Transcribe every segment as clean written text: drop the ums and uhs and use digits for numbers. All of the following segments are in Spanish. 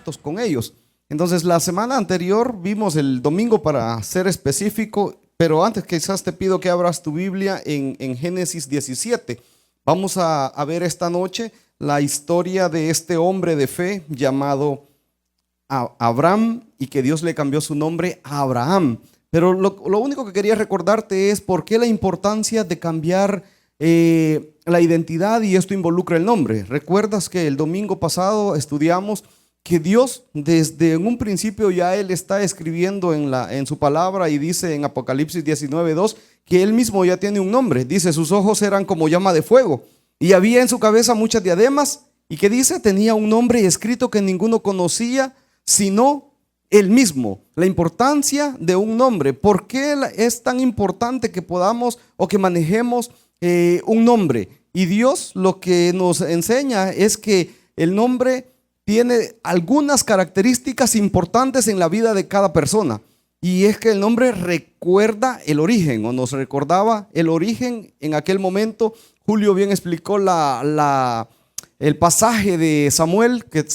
pactos con ellos. Entonces la semana anterior vimos el domingo, para ser específico, pero antes quizás te pido que abras tu Biblia en Génesis 17. Vamos a ver esta noche la historia de este hombre de fe llamado Abraham, y que Dios le cambió su nombre a Abraham. Pero lo único que quería recordarte es por qué la importancia de cambiar la identidad, y esto involucra el nombre. ¿Recuerdas que el domingo pasado estudiamos que Dios desde un principio ya Él está escribiendo en su palabra, y dice en Apocalipsis 19:2 que Él mismo ya tiene un nombre? Dice: sus ojos eran como llama de fuego y había en su cabeza muchas diademas, y que dice, tenía un nombre escrito que ninguno conocía sino Él mismo. La importancia de un nombre. ¿Por qué es tan importante que podamos o que manejemos un nombre? Y Dios lo que nos enseña es que el nombre tiene algunas características importantes en la vida de cada persona, y es que el nombre recuerda el origen, o nos recordaba el origen en aquel momento. Julio bien explicó el pasaje de Samuel, que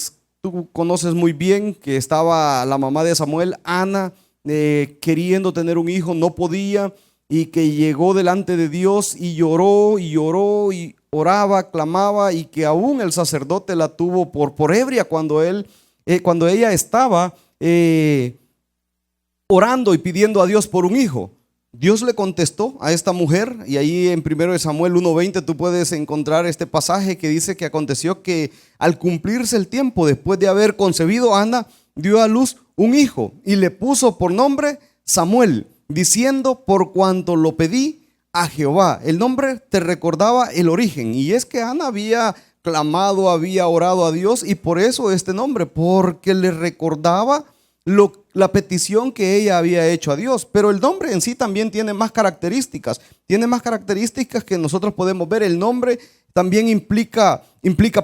tú conoces muy bien, que estaba la mamá de Samuel, Ana, queriendo tener un hijo, no podía, y que llegó delante de Dios y lloró y lloró y oraba, clamaba, y que aún el sacerdote la tuvo por ebria cuando ella estaba orando y pidiendo a Dios por un hijo. Dios le contestó a esta mujer, y ahí en 1 Samuel 1:20 tú puedes encontrar este pasaje que dice que aconteció que al cumplirse el tiempo, después de haber concebido, Ana dio a luz un hijo y le puso por nombre Samuel, diciendo: por cuanto lo pedí a Jehová. El nombre te recordaba el origen, y es que Ana había clamado, había orado a Dios, y por eso este nombre, porque le recordaba la petición que ella había hecho a Dios. Pero el nombre en sí también tiene más características, que nosotros podemos ver. El nombre también implica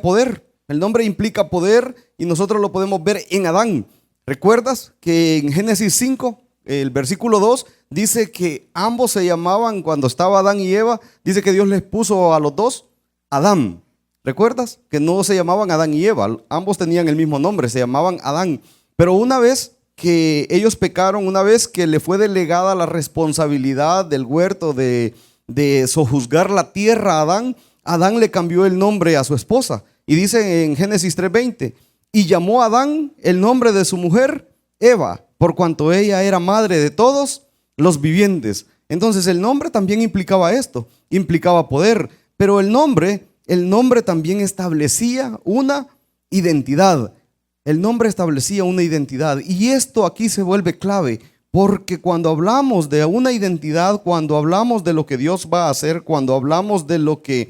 poder. El nombre implica poder, y nosotros lo podemos ver en Adán. ¿Recuerdas que en Génesis 5, el versículo 2, dice que ambos se llamaban, cuando estaba Adán y Eva, dice que Dios les puso a los dos Adán? ¿Recuerdas? Que no se llamaban Adán y Eva, ambos tenían el mismo nombre, se llamaban Adán. Pero una vez que ellos pecaron, una vez que le fue delegada la responsabilidad del huerto de sojuzgar la tierra a Adán, Adán le cambió el nombre a su esposa, y dice en Génesis 3:20, y llamó a Adán el nombre de su mujer Eva, por cuanto ella era madre de todos los vivientes. Entonces el nombre también implicaba esto, implicaba poder, pero el nombre también establecía una identidad. El nombre establecía una identidad, y esto aquí se vuelve clave, porque cuando hablamos de una identidad, cuando hablamos de lo que Dios va a hacer, cuando hablamos de lo que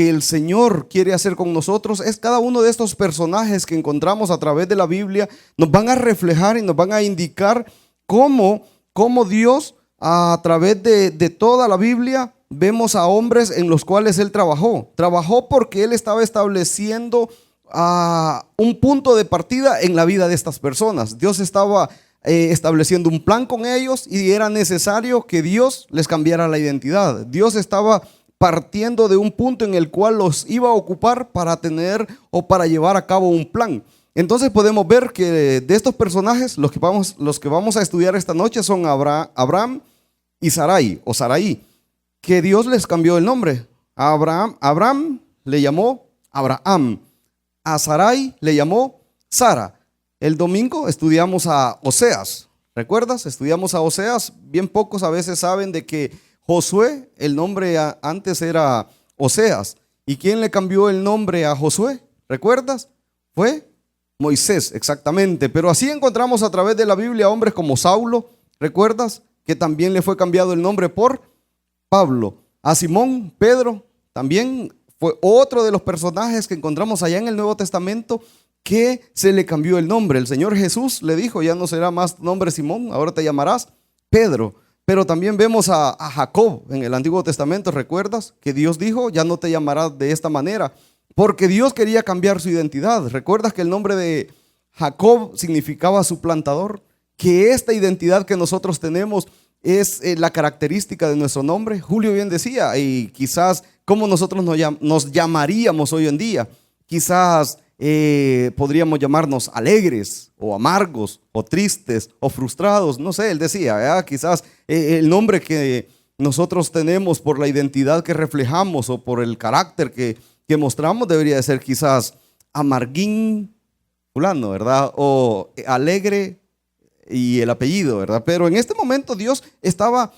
el Señor quiere hacer con nosotros, es cada uno de estos personajes que encontramos a través de la Biblia, nos van a reflejar y nos van a indicar cómo Dios, a través de toda la Biblia, vemos a hombres en los cuales Él trabajó porque Él estaba estableciendo un punto de partida en la vida de estas personas. Dios estaba estableciendo un plan con ellos, y era necesario que Dios les cambiara la identidad. Dios estaba partiendo de un punto en el cual los iba a ocupar para tener o para llevar a cabo un plan. Entonces podemos ver que de estos personajes, los que vamos a estudiar esta noche son Abraham y Sarai, o Sarai, que Dios les cambió el nombre. A Abraham le llamó Abraham, a Sarai le llamó Sara. El domingo estudiamos a Oseas, ¿recuerdas? Estudiamos a Oseas. Bien pocos a veces saben de que Josué, el nombre antes era Oseas. ¿Y quién le cambió el nombre a Josué? ¿Recuerdas? Fue Moisés, exactamente. Pero así encontramos a través de la Biblia hombres como Saulo, ¿recuerdas? Que también le fue cambiado el nombre por Pablo. A Simón, Pedro, también fue otro de los personajes que encontramos allá en el Nuevo Testamento que se le cambió el nombre. El Señor Jesús le dijo: ya no será más nombre Simón, ahora te llamarás Pedro. Pero también vemos a Jacob en el Antiguo Testamento, ¿recuerdas? Que Dios dijo: ya no te llamarás de esta manera, porque Dios quería cambiar su identidad. ¿Recuerdas que el nombre de Jacob significaba suplantador? Que esta identidad que nosotros tenemos es la característica de nuestro nombre. Julio bien decía, y quizás cómo nosotros nos llamaríamos hoy en día. Quizás podríamos llamarnos alegres o amargos o tristes o frustrados, no sé, él decía, quizás el nombre que nosotros tenemos por la identidad que reflejamos o por el carácter que mostramos debería de ser quizás amarguín fulano, ¿verdad? O alegre y el apellido, ¿verdad? Pero en este momento Dios estaba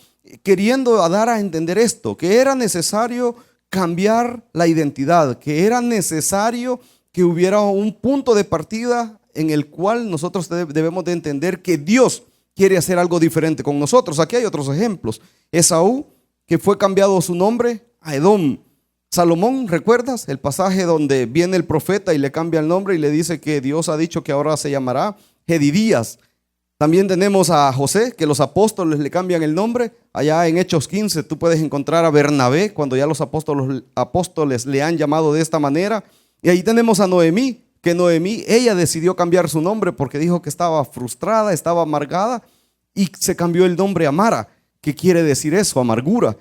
queriendo dar a entender esto, que era necesario cambiar la identidad, que era necesario que hubiera un punto de partida en el cual nosotros debemos de entender que Dios quiere hacer algo diferente con nosotros. Aquí hay otros ejemplos. Esaú, que fue cambiado su nombre a Edom. Salomón, ¿recuerdas el pasaje donde viene el profeta y le cambia el nombre y le dice que Dios ha dicho que ahora se llamará Jedidías? También tenemos a José, que los apóstoles le cambian el nombre. Allá en Hechos 15 tú puedes encontrar a Bernabé, cuando ya los apóstoles le han llamado de esta manera. Y ahí tenemos a Noemí, que Noemí, ella decidió cambiar su nombre porque dijo que estaba frustrada, estaba amargada, y se cambió el nombre a Mara. ¿Qué quiere decir eso? Amargura.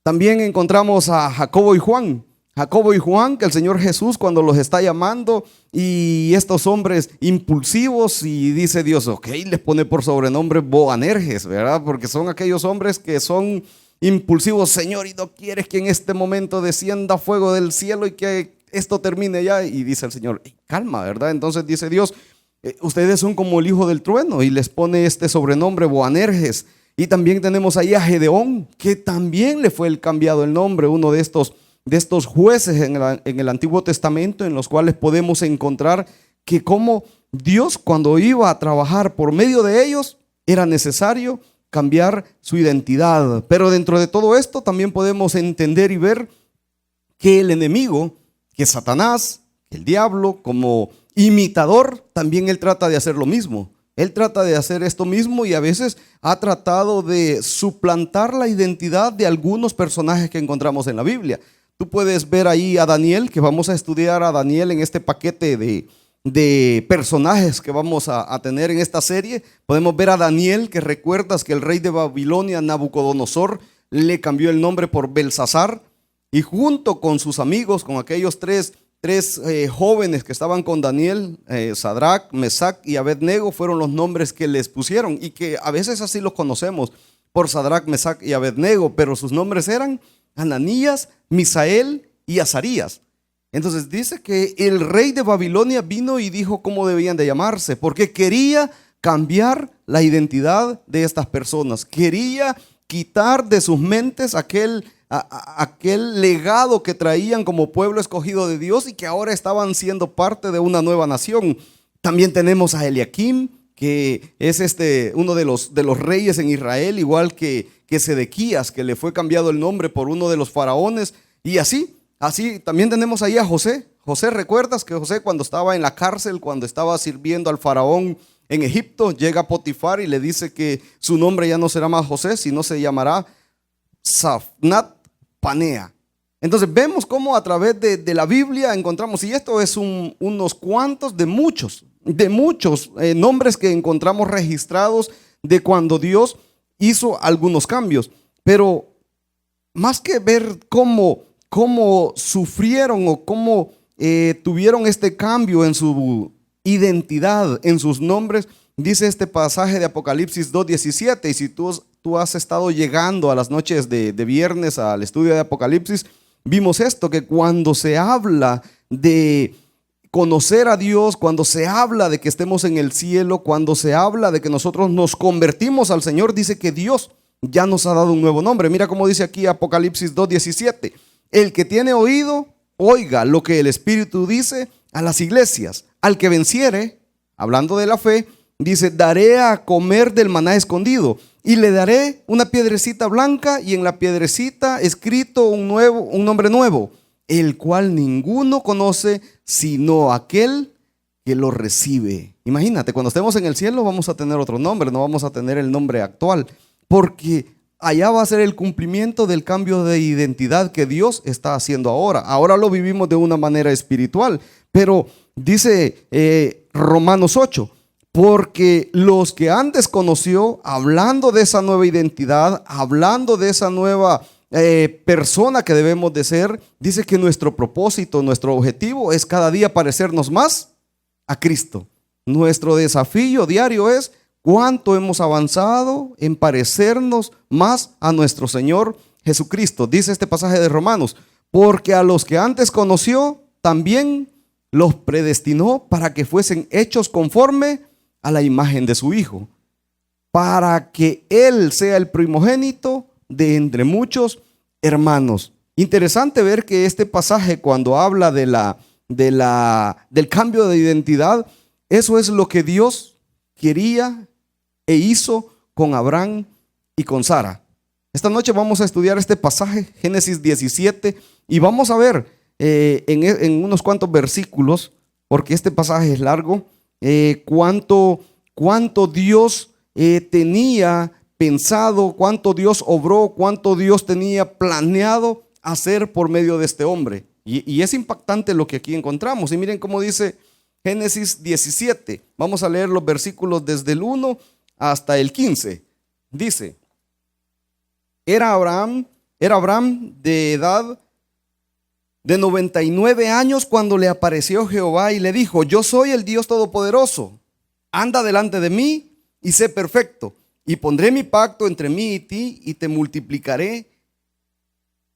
También encontramos a Jacobo y Juan. Jacobo y Juan, que el Señor Jesús cuando los está llamando, y estos hombres impulsivos, y dice Dios, ok, les pone por sobrenombre Boanerges, ¿verdad? Porque son aquellos hombres que son impulsivos. Señor, ¿y no quieres que en este momento descienda fuego del cielo y que esto termine ya? Y dice el Señor, calma, ¿verdad? Entonces dice Dios, ustedes son como el hijo del trueno, y les pone este sobrenombre Boanerges. Y también tenemos ahí a Gedeón, que también le fue cambiado el nombre, uno de estos jueces en el Antiguo Testamento, en los cuales podemos encontrar que como Dios, cuando iba a trabajar por medio de ellos, era necesario cambiar su identidad. Pero dentro de todo esto también podemos entender y ver que el enemigo, que Satanás, el diablo, como imitador, también él trata de hacer lo mismo. Él trata de hacer esto mismo y a veces ha tratado de suplantar la identidad de algunos personajes que encontramos en la Biblia. Tú puedes ver ahí a Daniel, que vamos a estudiar a Daniel en este paquete de personajes que vamos a tener en esta serie. Podemos ver a Daniel, que recuerdas que el rey de Babilonia, Nabucodonosor, le cambió el nombre por Belsasar, y junto con sus amigos, con aquellos tres jóvenes que estaban con Daniel, Sadrach, Mesac y Abednego, fueron los nombres que les pusieron, y que a veces así los conocemos por Sadrach, Mesac y Abednego, pero sus nombres eran Ananías, Misael y Azarías. Entonces dice que el rey de Babilonia vino y dijo cómo debían de llamarse, porque quería cambiar la identidad de estas personas, quería quitar de sus mentes aquel legado que traían como pueblo escogido de Dios y que ahora estaban siendo parte de una nueva nación. También tenemos a Eliakim, que es uno de los reyes en Israel, igual que Sedequías, que le fue cambiado el nombre por uno de los faraones. Y así también tenemos ahí a José. José, ¿recuerdas que José, cuando estaba en la cárcel, cuando estaba sirviendo al faraón en Egipto, llega Potifar y le dice que su nombre ya no será más José, sino se llamará Safnat Panea? Entonces vemos cómo a través de la Biblia encontramos, y esto es unos cuantos de muchos nombres que encontramos registrados de cuando Dios hizo algunos cambios. Pero más que ver cómo sufrieron o cómo tuvieron este cambio en su identidad, en sus nombres, dice este pasaje de Apocalipsis 2:17. Y si tú has estado llegando a las noches de viernes al estudio de Apocalipsis, vimos esto, que cuando se habla de conocer a Dios, cuando se habla de que estemos en el cielo, cuando se habla de que nosotros nos convertimos al Señor, dice que Dios ya nos ha dado un nuevo nombre. Mira cómo dice aquí Apocalipsis 2:17. El que tiene oído, oiga lo que el Espíritu dice a las iglesias. Al que venciere, hablando de la fe, dice, daré a comer del maná escondido, y le daré una piedrecita blanca, y en la piedrecita escrito un nombre nuevo, el cual ninguno conoce sino aquel que lo recibe. Imagínate, cuando estemos en el cielo vamos a tener otro nombre, no vamos a tener el nombre actual, porque allá va a ser el cumplimiento del cambio de identidad que Dios está haciendo ahora. Ahora lo vivimos de una manera espiritual, pero dice Romanos 8, porque los que antes conoció, hablando de esa nueva identidad, hablando de esa nueva persona que debemos de ser, dice que nuestro propósito, nuestro objetivo es cada día parecernos más a Cristo. Nuestro desafío diario es cuánto hemos avanzado en parecernos más a nuestro Señor Jesucristo. Dice este pasaje de Romanos, porque a los que antes conoció, también los predestinó para que fuesen hechos conforme a la imagen de su Hijo, para que Él sea el primogénito de entre muchos hermanos. Interesante ver que este pasaje, cuando habla del cambio de identidad, eso es lo que Dios quería e hizo con Abraham y con Sara. Esta noche vamos a estudiar este pasaje, Génesis 17, y vamos a ver en unos cuantos versículos, porque este pasaje es largo, cuánto Dios tenía pensado, cuánto Dios obró, cuánto Dios tenía planeado hacer por medio de este hombre. Y es impactante lo que aquí encontramos. Y miren cómo dice Génesis 17. Vamos a leer los versículos desde el 1 hasta el 15. Dice: Era Abraham de edad de 99 años cuando le apareció Jehová y le dijo: Yo soy el Dios Todopoderoso, anda delante de mí y sé perfecto, y pondré mi pacto entre mí y ti, y te multiplicaré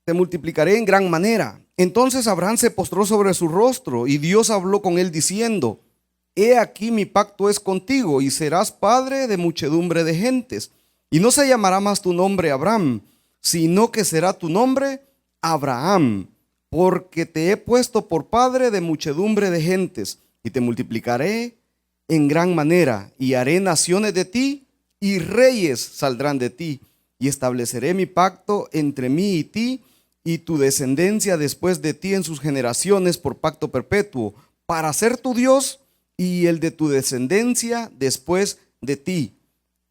en gran manera. Entonces Abraham se postró sobre su rostro, y Dios habló con él diciendo: He aquí mi pacto es contigo, y serás padre de muchedumbre de gentes. Y no se llamará más tu nombre Abraham, sino que será tu nombre Abraham, porque te he puesto por padre de muchedumbre de gentes, y te multiplicaré en gran manera, y haré naciones de ti, y reyes saldrán de ti, y estableceré mi pacto entre mí y ti, y tu descendencia después de ti en sus generaciones por pacto perpetuo, para ser tu Dios y el de tu descendencia después de ti.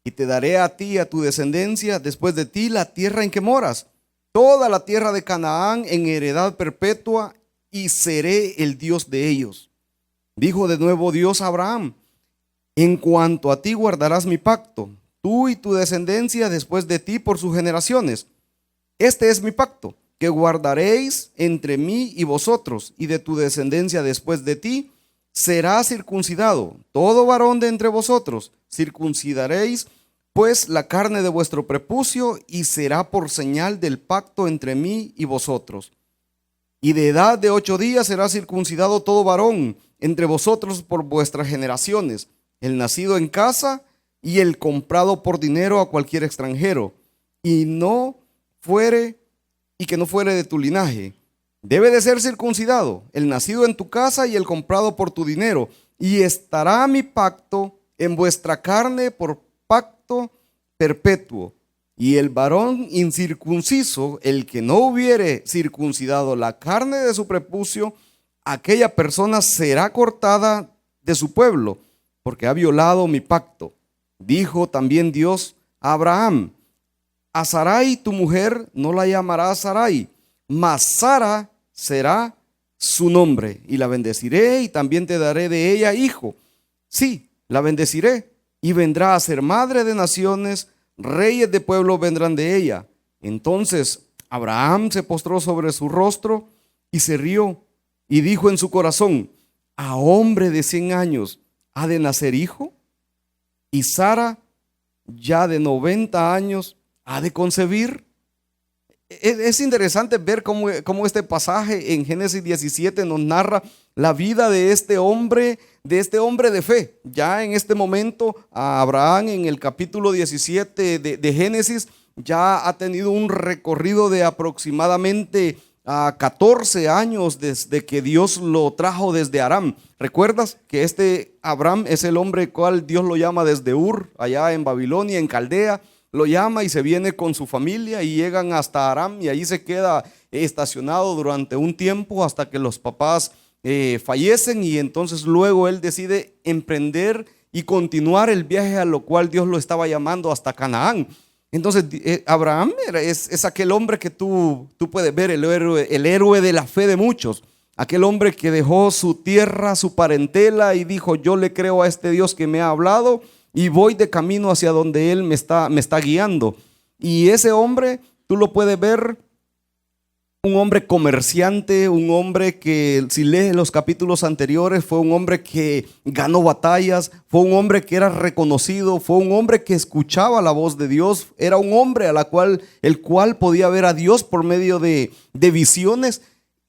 Y te daré a ti y a tu descendencia después de ti la tierra en que moras, toda la tierra de Canaán en heredad perpetua, y seré el Dios de ellos. Dijo de nuevo Dios a Abraham: En cuanto a ti guardarás mi pacto, tú y tu descendencia después de ti por sus generaciones. Este es mi pacto, que guardaréis entre mí y vosotros, y de tu descendencia después de ti será circuncidado todo varón de entre vosotros. Circuncidaréis pues la carne de vuestro prepucio, y será por señal del pacto entre mí y vosotros. Y de edad de 8 días será circuncidado todo varón entre vosotros por vuestras generaciones, el nacido en casa y el comprado por dinero a cualquier extranjero, y que no fuere de tu linaje. Debe de ser circuncidado el nacido en tu casa y el comprado por tu dinero, y estará mi pacto en vuestra carne por pacto perpetuo. Y el varón incircunciso, el que no hubiere circuncidado la carne de su prepucio, aquella persona será cortada de su pueblo, porque ha violado mi pacto. Dijo también Dios a Abraham: A Sarai tu mujer no la llamarás Sarai, mas Sara será su nombre, y la bendeciré, y también te daré de ella hijo. Sí, la bendeciré, y vendrá a ser madre de naciones, reyes de pueblo vendrán de ella. Entonces Abraham se postró sobre su rostro y se rió, y dijo en su corazón: ¿A hombre de 100 años ha de nacer hijo? Y Sara, ya de 90 años, ha de concebir. Es interesante ver cómo este pasaje en Génesis 17 nos narra la vida de este hombre de fe. Ya en este momento, Abraham en el capítulo 17 de Génesis ya ha tenido un recorrido de aproximadamente 14 años desde que Dios lo trajo desde Aram. ¿Recuerdas que este Abraham es el hombre cual Dios lo llama desde Ur, allá en Babilonia, en Caldea? Lo llama y se viene con su familia y llegan hasta Aram, y ahí se queda estacionado durante un tiempo hasta que los papás fallecen, y entonces luego él decide emprender y continuar el viaje a lo cual Dios lo estaba llamando hasta Canaán. Entonces Abraham es aquel hombre que tú puedes ver, el héroe de la fe de muchos, aquel hombre que dejó su tierra, su parentela, y dijo: yo le creo a este Dios que me ha hablado y voy de camino hacia donde Él me está guiando. Y ese hombre tú lo puedes ver un hombre comerciante, un hombre que, si lees los capítulos anteriores, fue un hombre que ganó batallas, fue un hombre que era reconocido, fue un hombre que escuchaba la voz de Dios, era un hombre el cual podía ver a Dios por medio de visiones.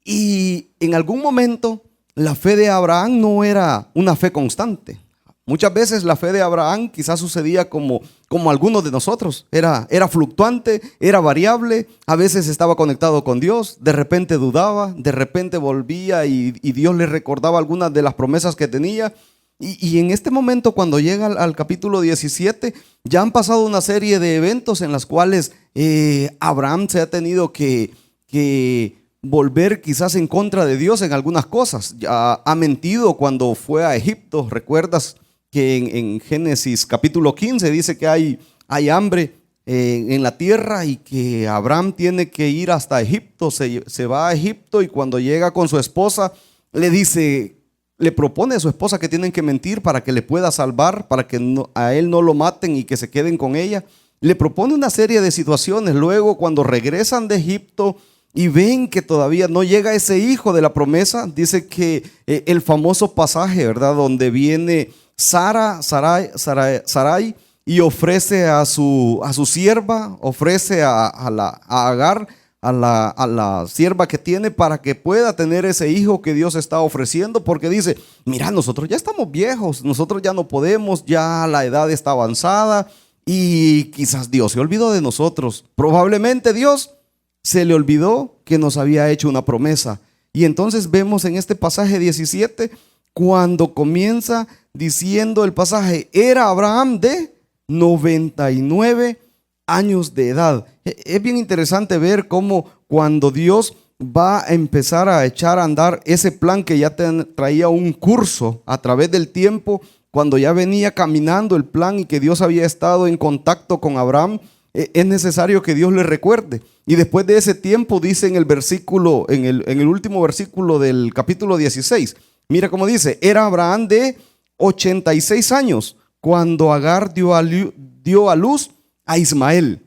Y en algún momento la fe de Abraham no era una fe constante. Muchas veces la fe de Abraham quizás sucedía como algunos de nosotros. Era fluctuante, era variable. A veces estaba conectado con Dios, de repente dudaba, de repente volvía y Dios le recordaba algunas de las promesas que tenía. Y en este momento, cuando llega al capítulo 17, ya han pasado una serie de eventos en las cuales Abraham se ha tenido que volver quizás en contra de Dios en algunas cosas. Ya ha mentido cuando fue a Egipto. ¿Recuerdas que en Génesis capítulo 15 dice que hay hambre en la tierra y que Abraham tiene que ir hasta Egipto? Se va a Egipto y cuando llega con su esposa le propone a su esposa que tienen que mentir para que le pueda salvar, para que a él no lo maten y que se queden con ella. Le propone una serie de situaciones. Luego, cuando regresan de Egipto y ven que todavía no llega ese hijo de la promesa, dice que el famoso pasaje, ¿verdad?, donde viene Sarai y ofrece a su sierva, ofrece a Agar, a la sierva que tiene, para que pueda tener ese hijo que Dios está ofreciendo, porque dice: mira, nosotros ya estamos viejos, nosotros ya no podemos, ya la edad está avanzada y quizás Dios se olvidó de nosotros. Probablemente Dios se le olvidó que nos había hecho una promesa. Y entonces vemos en este pasaje 17, cuando comienza diciendo el pasaje: era Abraham de 99 años de edad. Es bien interesante ver cómo cuando Dios va a empezar a echar a andar ese plan que ya traía un curso a través del tiempo, cuando ya venía caminando el plan y que Dios había estado en contacto con Abraham, es necesario que Dios le recuerde. Y después de ese tiempo, dice en el versículo, en el último versículo del capítulo 16, mira cómo dice: era Abraham de 86 años cuando Agar dio a luz a Ismael,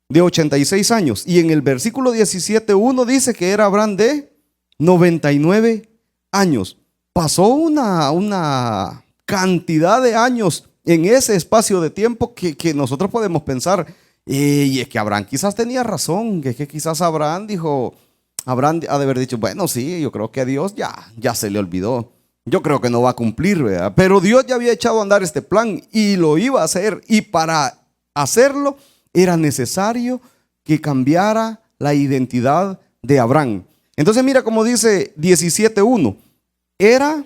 de 86 años. Y en el versículo 17:1 dice que era Abraham de 99 años. Pasó una cantidad de años en ese espacio de tiempo que nosotros podemos pensar, y es que Abraham quizás tenía razón, que quizás Abraham ha de haber dicho: bueno, sí, yo creo que a Dios ya se le olvidó. Yo creo que no va a cumplir, ¿verdad? Pero Dios ya había echado a andar este plan y lo iba a hacer. Y para hacerlo era necesario que cambiara la identidad de Abraham. Entonces mira cómo dice 17:1. Era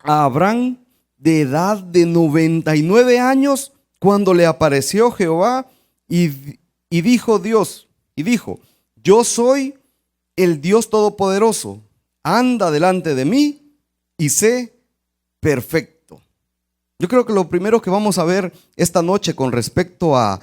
Abraham de edad de 99 años cuando le apareció Jehová y dijo: yo soy el Dios Todopoderoso, anda delante de mí y sé perfecto. Yo creo que lo primero que vamos a ver esta noche con respecto a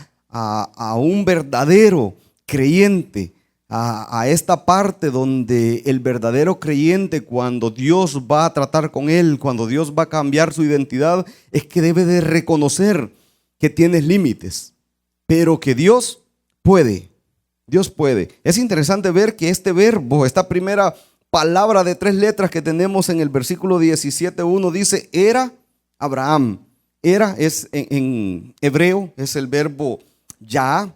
un verdadero creyente, a esta parte donde el verdadero creyente, cuando Dios va a tratar con él, cuando Dios va a cambiar su identidad, es que debe de reconocer que tienes límites, pero que Dios puede. Dios puede. Es interesante ver que este verbo, esta primera palabra de 3 letras que tenemos en el versículo 17:1, dice: era Abraham. Era es en hebreo, es el verbo ya,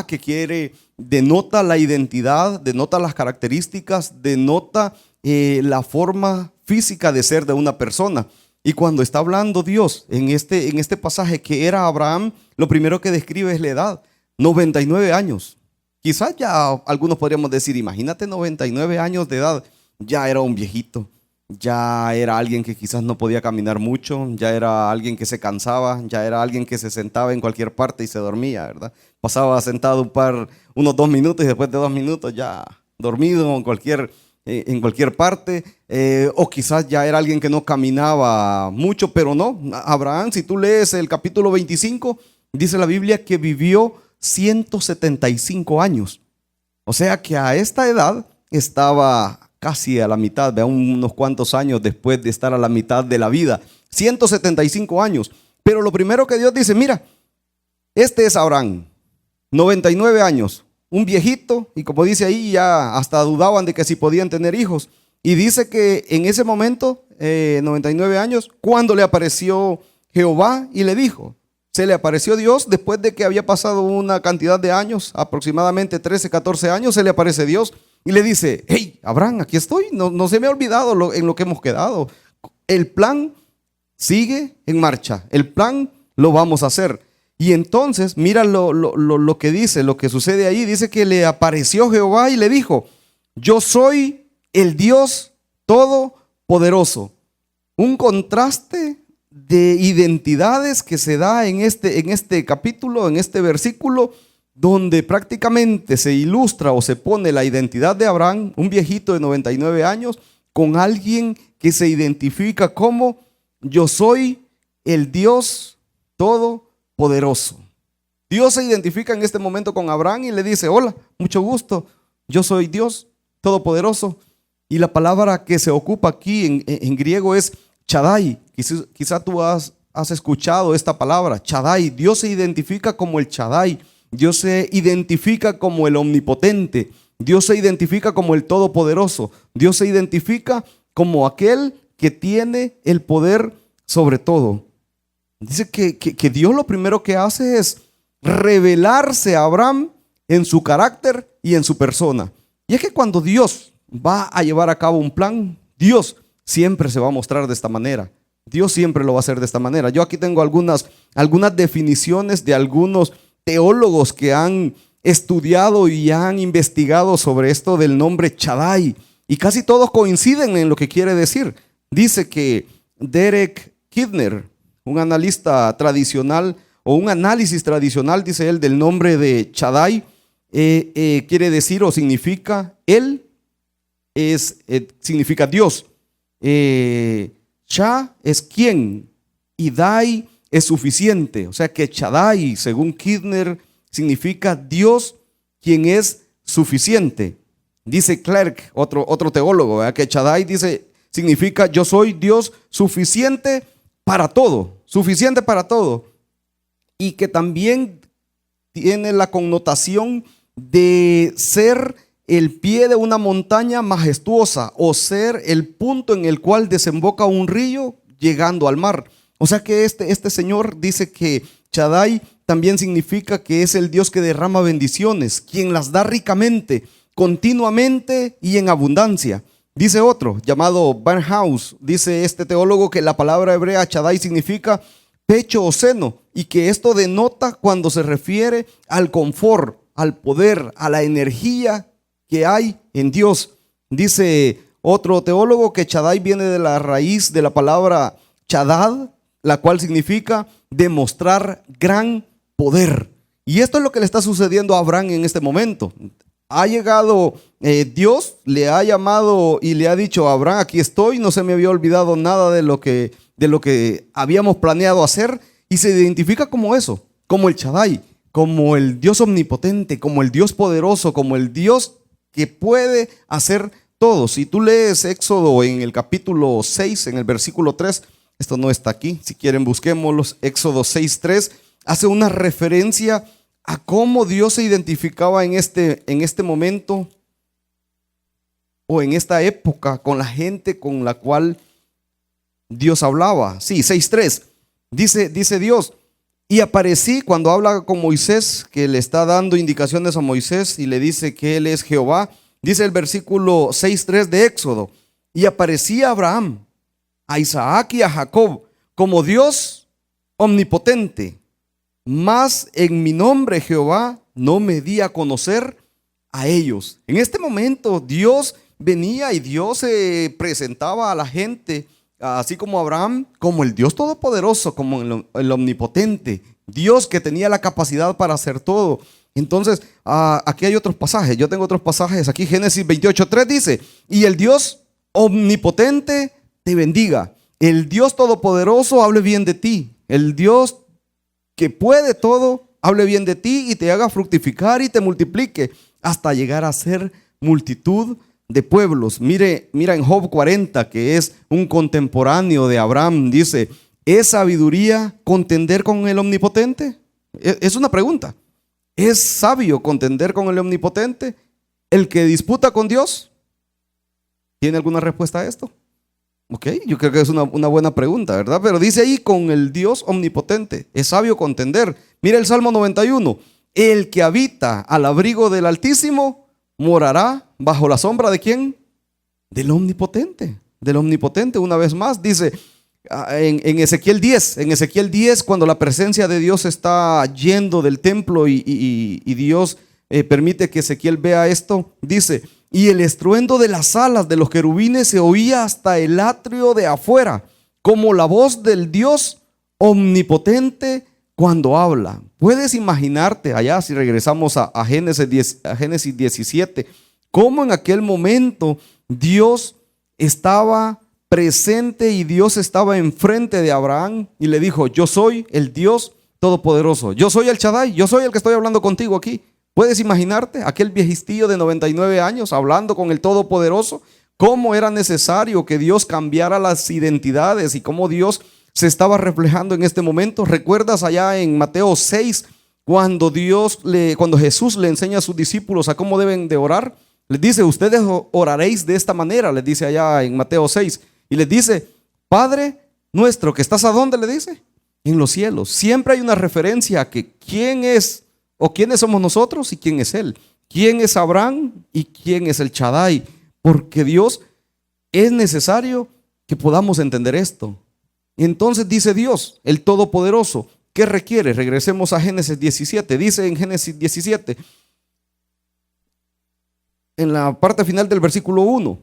que denota la identidad, denota las características, denota la forma física de ser de una persona. Y cuando está hablando Dios en este pasaje que era Abraham, lo primero que describe es la edad: 99 años. Quizás ya algunos podríamos decir: imagínate 99 años de edad. Ya era un viejito, ya era alguien que quizás no podía caminar mucho, ya era alguien que se cansaba, ya era alguien que se sentaba en cualquier parte y se dormía, ¿verdad? Pasaba sentado unos 2 minutos y después de 2 minutos ya dormido en cualquier parte, o quizás ya era alguien que no caminaba mucho, pero no. Abraham, si tú lees el capítulo 25, dice la Biblia que vivió 175 años. O sea que a esta edad estaba casi a la mitad, unos cuantos años después de estar a la mitad de la vida. 175 años. Pero lo primero que Dios dice: mira, este es Abraham, 99 años. un viejito, y como dice ahí, ya hasta dudaban de que si podían tener hijos. Y dice que en ese momento, 99 años, cuando le apareció Jehová y le dijo, se le apareció Dios después de que había pasado una cantidad de años, aproximadamente 13, 14 años, se le aparece Dios y le dice, hey, Abraham, aquí estoy, no se me ha olvidado en lo que hemos quedado. El plan sigue en marcha, el plan lo vamos a hacer. Y entonces, mira lo que dice, lo que sucede ahí, dice que le apareció Jehová y le dijo, yo soy el Dios todopoderoso. Un contraste de identidades que se da en este capítulo, en este versículo, donde prácticamente se ilustra o se pone la identidad de Abraham, un viejito de 99 años, con alguien que se identifica como yo soy el Dios todopoderoso. Dios se identifica en este momento con Abraham y le dice, hola, mucho gusto, yo soy Dios todopoderoso. Y la palabra que se ocupa aquí en griego es Shaddai. Quizá tú has escuchado esta palabra, Shaddai. Dios se identifica como el Shaddai. Dios se identifica como el omnipotente. Dios se identifica como el todopoderoso. Dios se identifica como aquel que tiene el poder sobre todo. Dice que Dios lo primero que hace es revelarse a Abraham en su carácter y en su persona. Y es que cuando Dios va a llevar a cabo un plan, Dios siempre se va a mostrar de esta manera. Dios siempre lo va a hacer de esta manera. Yo aquí tengo algunas definiciones de algunos teólogos que han estudiado y han investigado sobre esto del nombre Shaddai. Y casi todos coinciden en lo que quiere decir. Dice que Derek Kidner, un analista tradicional o un análisis tradicional, dice él, del nombre de Shaddai, quiere decir o significa él. Significa Dios. Shah es quien y Dai es suficiente. O sea que Shaddai, según Kidner, significa Dios quien es suficiente. Dice Clark, otro teólogo, ¿verdad? Que Shaddai significa yo soy Dios suficiente para todo. Suficiente para todo. Y que también tiene la connotación de ser el pie de una montaña majestuosa o ser el punto en el cual desemboca un río llegando al mar. O sea que este señor dice que Shaddai también significa que es el Dios que derrama bendiciones, quien las da ricamente, continuamente y en abundancia. Dice otro llamado Barnhouse, dice este teólogo que la palabra hebrea Shaddai significa pecho o seno y que esto denota cuando se refiere al confort, al poder, a la energía que hay en Dios. Dice otro teólogo que Shaddai viene de la raíz de la palabra Shaddad, la cual significa demostrar gran poder. Y esto es lo que le está sucediendo a Abraham en este momento. Ha llegado Dios, le ha llamado y le ha dicho a Abraham, aquí estoy, no se me había olvidado nada de lo que habíamos planeado hacer, y se identifica como eso, como el Shaddai, como el Dios omnipotente, como el Dios poderoso, como el Dios que puede hacer todo. Si tú lees Éxodo en el capítulo 6, en el versículo 3, esto no está aquí, si quieren busquémoslos, Éxodo 6:3, hace una referencia a cómo Dios se identificaba en este momento o en esta época con la gente con la cual Dios hablaba. Sí, 6:3, dice Dios, y aparecí cuando habla con Moisés, que le está dando indicaciones a Moisés y le dice que él es Jehová. Dice el versículo 6:3 de Éxodo, y aparecí a Abraham, a Isaac y a Jacob como Dios omnipotente, mas en mi nombre Jehová no me di a conocer a ellos. En este momento Dios venía y Dios se presentaba a la gente, así como Abraham, como el Dios todopoderoso, como el omnipotente, Dios que tenía la capacidad para hacer todo. Entonces, aquí hay otros pasajes, yo tengo otros pasajes aquí. Génesis 28:3 dice, y el Dios omnipotente te bendiga, el Dios todopoderoso hable bien de ti, el Dios que puede todo hable bien de ti y te haga fructificar y te multiplique hasta llegar a ser multitud de pueblos. Mira en Job 40, que es un contemporáneo de Abraham, dice, ¿es sabiduría contender con el omnipotente? Es una pregunta. ¿Es sabio contender con el omnipotente? ¿El que disputa con Dios? ¿Tiene alguna respuesta a esto? Ok, yo creo que es una buena pregunta, ¿verdad? Pero dice ahí, con el Dios omnipotente, es sabio contender. Mira el Salmo 91, el que habita al abrigo del Altísimo morará bajo la sombra ¿de quién? Del omnipotente, del omnipotente. Una vez más dice en Ezequiel 10, cuando la presencia de Dios está yendo del templo y Dios permite que Ezequiel vea esto, dice: y el estruendo de las alas de los querubines se oía hasta el atrio de afuera, como la voz del Dios omnipotente cuando habla. Puedes imaginarte allá, si regresamos a Génesis 17, cómo en aquel momento Dios estaba presente y Dios estaba enfrente de Abraham y le dijo: yo soy el Dios todopoderoso, yo soy el Shaddai, yo soy el que estoy hablando contigo aquí. ¿Puedes imaginarte aquel viejistillo de 99 años hablando con el Todopoderoso? ¿Cómo era necesario que Dios cambiara las identidades y cómo Dios se estaba reflejando en este momento? ¿Recuerdas allá en Mateo 6 cuando Jesús le enseña a sus discípulos a cómo deben de orar? Les dice: ustedes oraréis de esta manera, les dice allá en Mateo 6. Y les dice: Padre nuestro que estás ¿a dónde? Le dice: en los cielos. Siempre hay una referencia a que quién es o quiénes somos nosotros y quién es Él. ¿Quién es Abraham y quién es el Shaddai? Porque Dios, es necesario que podamos entender esto. Entonces dice Dios, el Todopoderoso, ¿qué requiere? Regresemos a Génesis 17. Dice en Génesis 17, en la parte final del versículo 1,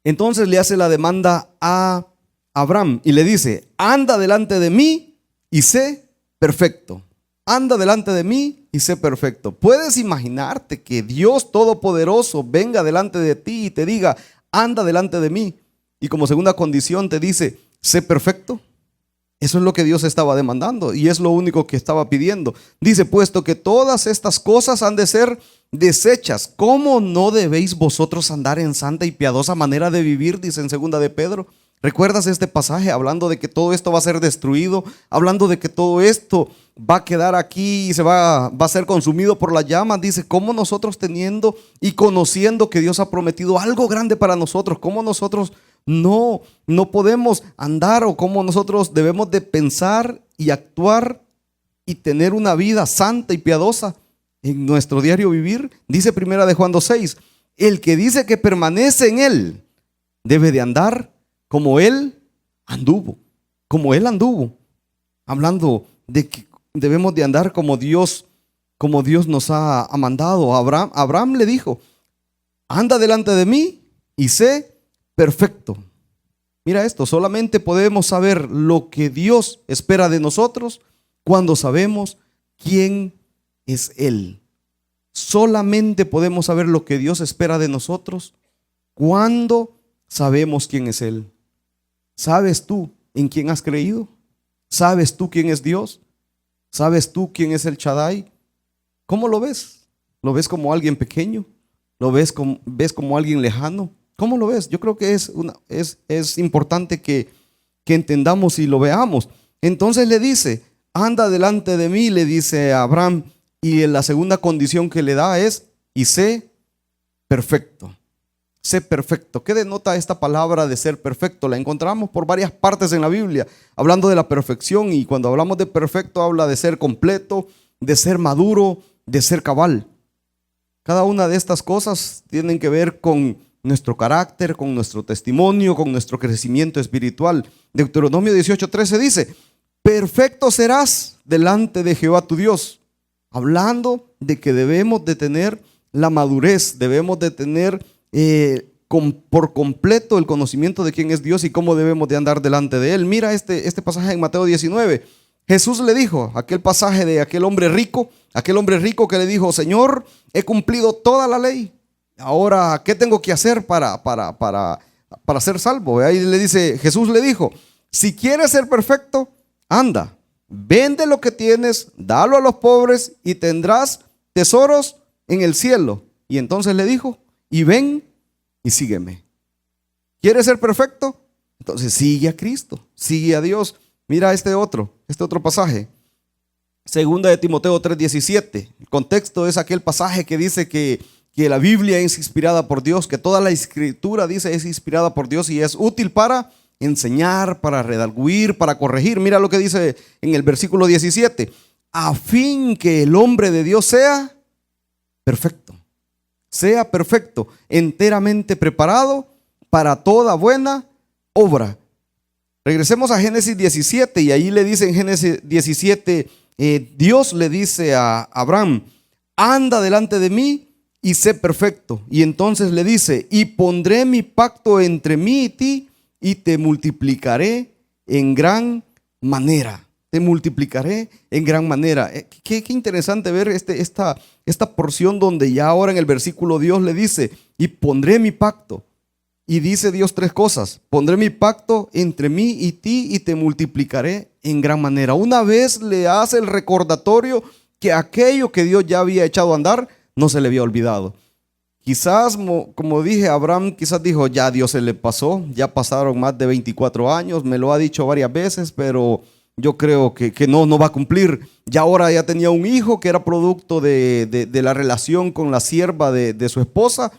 entonces le hace la demanda a Abraham y le dice: anda delante de mí y sé perfecto. Anda delante de mí y sé perfecto. ¿Puedes imaginarte que Dios Todopoderoso venga delante de ti y te diga: anda delante de mí? Y como segunda condición te dice: sé perfecto. Eso es lo que Dios estaba demandando y es lo único que estaba pidiendo. Dice: puesto que todas estas cosas han de ser desechas, ¿cómo no debéis vosotros andar en santa y piadosa manera de vivir? Dice en segunda de Pedro. ¿Recuerdas este pasaje hablando de que todo esto va a ser destruido? Hablando de que todo esto va a quedar aquí y va a ser consumido por la llama. Dice: ¿cómo nosotros teniendo y conociendo que Dios ha prometido algo grande para nosotros, cómo nosotros no podemos andar, o cómo nosotros debemos de pensar y actuar y tener una vida santa y piadosa en nuestro diario vivir? Dice primera de Juan 2:6, el que dice que permanece en Él debe de andar como Él anduvo, hablando de que debemos de andar como Dios nos ha mandado. Abraham le dijo: anda delante de mí y sé perfecto. Mira esto, solamente podemos saber lo que Dios espera de nosotros cuando sabemos quién es Él. Solamente podemos saber lo que Dios espera de nosotros cuando sabemos quién es Él. ¿Sabes tú en quién has creído? ¿Sabes tú quién es Dios? ¿Sabes tú quién es el Shaddai? ¿Cómo lo ves? ¿Lo ves como alguien pequeño? ¿Lo ves como alguien lejano? ¿Cómo lo ves? Yo creo que es importante que entendamos y lo veamos. Entonces le dice: anda delante de mí, le dice a Abraham, y la segunda condición que le da es: y sé perfecto. Sé perfecto. ¿Qué denota esta palabra de ser perfecto? La encontramos por varias partes en la Biblia, hablando de la perfección, y cuando hablamos de perfecto habla de ser completo, de ser maduro, de ser cabal. Cada una de estas cosas tienen que ver con nuestro carácter, con nuestro testimonio, con nuestro crecimiento espiritual. Deuteronomio 18:13 dice: perfecto serás delante de Jehová tu Dios. Hablando de que debemos de tener la madurez, debemos de tener por completo el conocimiento de quién es Dios y cómo debemos de andar delante de Él. Mira este pasaje en Mateo 19. Jesús le dijo, aquel pasaje de aquel hombre rico que le dijo: Señor, he cumplido toda la ley. Ahora, ¿qué tengo que hacer para ser salvo? Ahí Jesús le dijo: si quieres ser perfecto, anda, vende lo que tienes, dalo a los pobres y tendrás tesoros en el cielo. Y entonces le dijo: y ven y sígueme. ¿Quieres ser perfecto? Entonces sigue a Cristo, sigue a Dios. Mira este otro pasaje. Segunda de Timoteo 3:17. El contexto es aquel pasaje que dice que la Biblia es inspirada por Dios, que toda la escritura dice es inspirada por Dios y es útil para enseñar, para redarguir, para corregir. Mira lo que dice en el versículo 17. A fin que el hombre de Dios sea perfecto, enteramente preparado para toda buena obra. Regresemos a Génesis 17 y ahí le dice en Génesis 17, Dios le dice a Abraham, anda delante de mí y sé perfecto. Y entonces le dice, y pondré mi pacto entre mí y ti y te multiplicaré en gran manera. Te multiplicaré en gran manera. Qué interesante ver esta porción donde ya ahora en el versículo Dios le dice, y pondré mi pacto. Y dice Dios tres cosas: pondré mi pacto entre mí y ti y te multiplicaré en gran manera. Una vez le hace el recordatorio que aquello que Dios ya había echado a andar no se le había olvidado. Quizás, como dije, Abraham quizás dijo, ya Dios se le pasó, ya pasaron más de 24 años, me lo ha dicho varias veces, pero yo creo que no va a cumplir. Ya ahora ya tenía un hijo que era producto de la relación con la sierva de su esposa.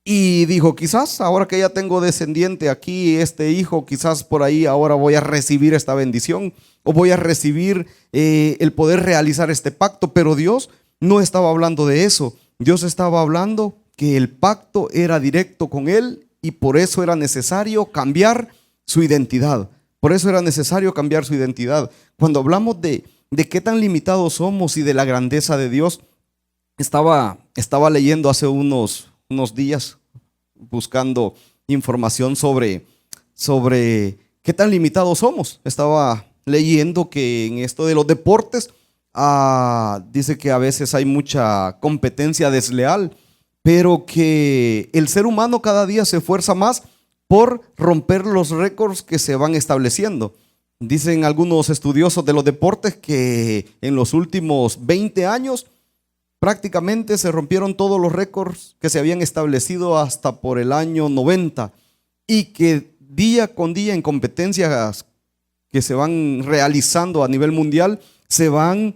Y dijo, quizás ahora que ya tengo descendiente aquí, este hijo, quizás por ahí ahora voy a recibir esta bendición o voy a recibir el poder realizar este pacto. Pero Dios no estaba hablando de eso. Dios estaba hablando que el pacto era directo con él y por eso era necesario cambiar su identidad. Por eso era necesario cambiar su identidad. Cuando hablamos de qué tan limitados somos y de la grandeza de Dios, estaba leyendo hace unos días buscando información sobre qué tan limitados somos. Estaba leyendo que en esto de los deportes dice que a veces hay mucha competencia desleal, pero que el ser humano cada día se esfuerza más por romper los récords que se van estableciendo. Dicen algunos estudiosos de los deportes que en los últimos 20 años prácticamente se rompieron todos los récords que se habían establecido hasta por el año 90 y que día con día en competencias que se van realizando a nivel mundial se van